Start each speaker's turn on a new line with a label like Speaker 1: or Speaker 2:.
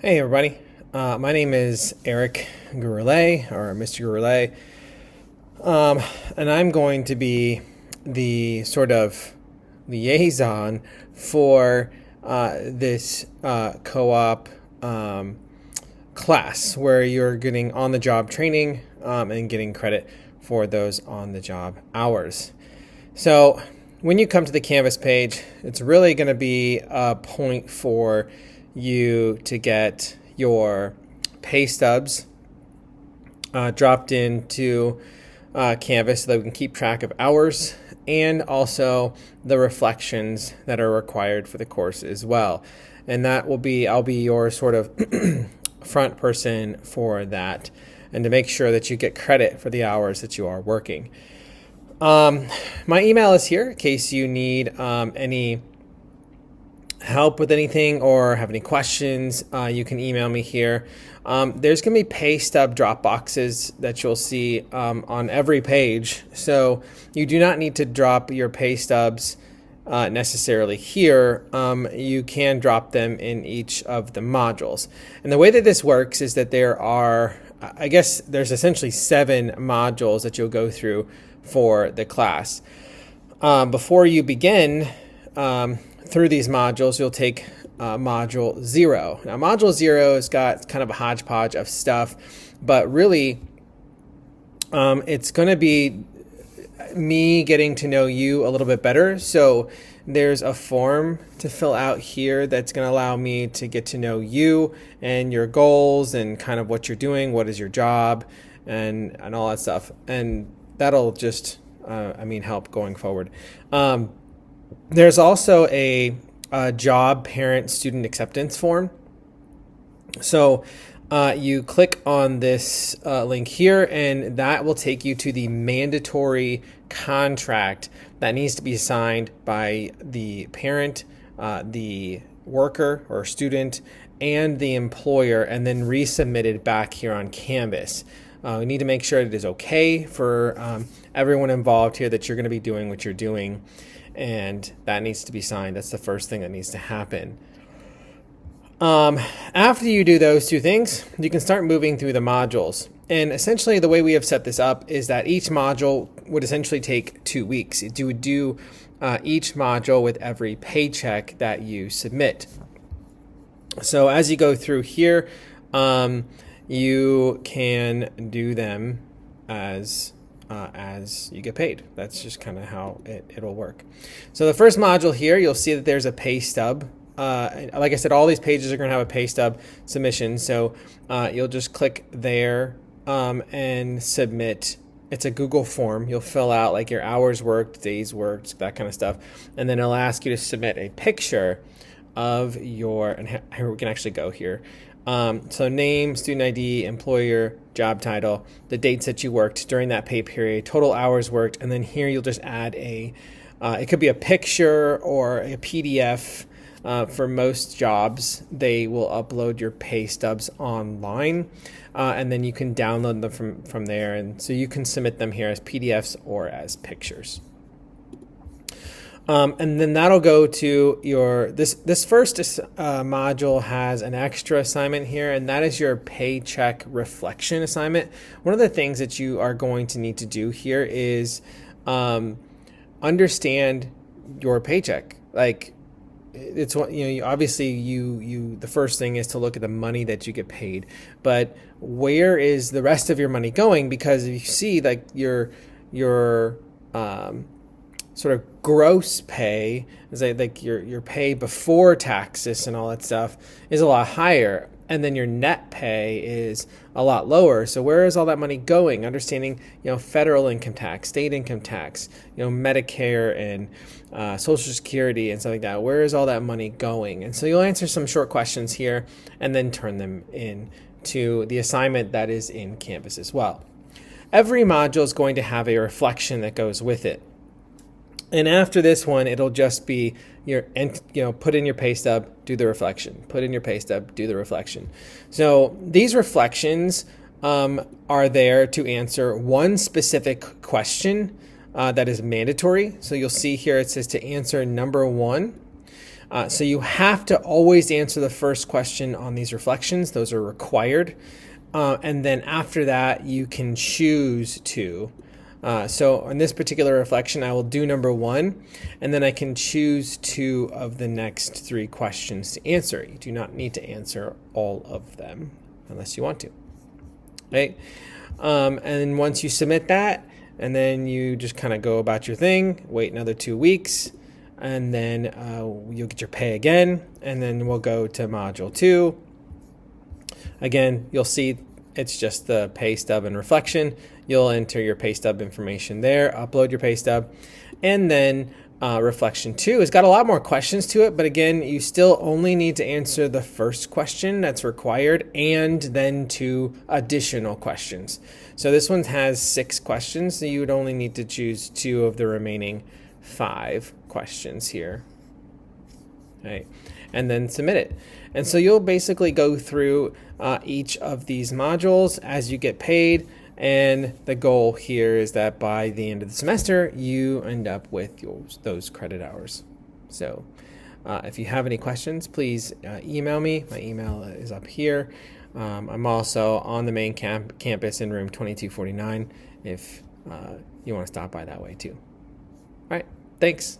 Speaker 1: Hey everybody, my name is Eric Gouroulet, or Mr. Gouroulet, and I'm going to be the sort of liaison for this co-op class where you're getting on-the-job training and getting credit for those on-the-job hours. So when you come to the Canvas page, it's really going to be a point for you to get your pay stubs dropped into Canvas so that we can keep track of hours, and also the reflections that are required for the course as well. And that will be, I'll be your sort of front person for that, and to make sure that you get credit for the hours that you are working. My email is here in case you need any help with anything or have any questions. You can email me here. There's going to be pay stub drop boxes that you'll see on every page. So you do not need to drop your pay stubs necessarily here. You can drop them in each of the modules. And the way that this works is that there are, I guess there's essentially 7 modules that you'll go through for the class. Before you begin through these modules, you'll take module 0. Now, module 0 has got kind of a hodgepodge of stuff, but really it's going to be me getting to know you a little bit better. So there's a form to fill out here that's going to allow me to get to know you and your goals and kind of what you're doing, what is your job, and all that stuff. And that'll just, help going forward. There's also a job parent student acceptance form. So you click on this link here, and that will take you to the mandatory contract that needs to be signed by the parent, the worker or student, and the employer, and then resubmitted back here on Canvas. We need to make sure it is okay for everyone involved here that you're going to be doing what you're doing, and that needs to be signed. That's the first thing that needs to happen. After you do those 2 things, you can start moving through the modules. And essentially the way we have set this up is that each module would essentially take 2 weeks. You would do each module with every paycheck that you submit. So as you go through here, you can do them as you get paid. That's just kind of how it'll work. So the first module here, you'll see that there's a pay stub. Like I said, all these pages are going to have a pay stub submission. So you'll just click there and submit. It's a Google form. You'll fill out like your hours worked, days worked, that kind of stuff. And then it'll ask you to submit a picture of your, and here we can actually go here. So name, student ID, employer, job title, the dates that you worked during that pay period, total hours worked, and then here you'll just add it could be a picture or a PDF. For most jobs, they will upload your pay stubs online, and then you can download them from there, and so you can submit them here as PDFs or as pictures. And then that'll go to your, this first module has an extra assignment here, and that is your paycheck reflection assignment. One of the things that you are going to need to do here is understand your paycheck. Like, it's what, obviously you the first thing is to look at the money that you get paid, but where is the rest of your money going? Because if you see like your sort of gross pay, is like your pay before taxes and all that stuff is a lot higher, and then your net pay is a lot lower. So where is all that money going? Understanding, federal income tax, state income tax, Medicare and Social Security and stuff like that. Where is all that money going? And so you'll answer some short questions here and then turn them in to the assignment that is in Canvas as well. Every module is going to have a reflection that goes with it. And after this one, it'll just be put in your pay stub, do the reflection. Put in your pay stub, do the reflection. So these reflections are there to answer one specific question that is mandatory. So you'll see here it says to answer number 1. So you have to always answer the first question on these reflections. Those are required. And then after that, you can choose to. So on this particular reflection, I will do number 1, and then I can choose 2 of the next 3 questions to answer. You do not need to answer all of them unless you want to. Right? And once you submit that, and then you just kind of go about your thing, wait another 2 weeks, and then you'll get your pay again, and then we'll go to module 2. Again, you'll see it's just the pay stub and reflection. You'll enter your pay stub information there, upload your pay stub, and then reflection 2 has got a lot more questions to it, but again, you still only need to answer the first question that's required and then 2 additional questions. So this one has 6 questions, so you would only need to choose 2 of the remaining 5 questions here. Right, and then submit it. And so you'll basically go through each of these modules as you get paid, and the goal here is that by the end of the semester you end up with those credit hours. So if you have any questions, please email me. My email is up here. I'm also on the main campus in room 2249 if you want to stop by that way too. All right, thanks.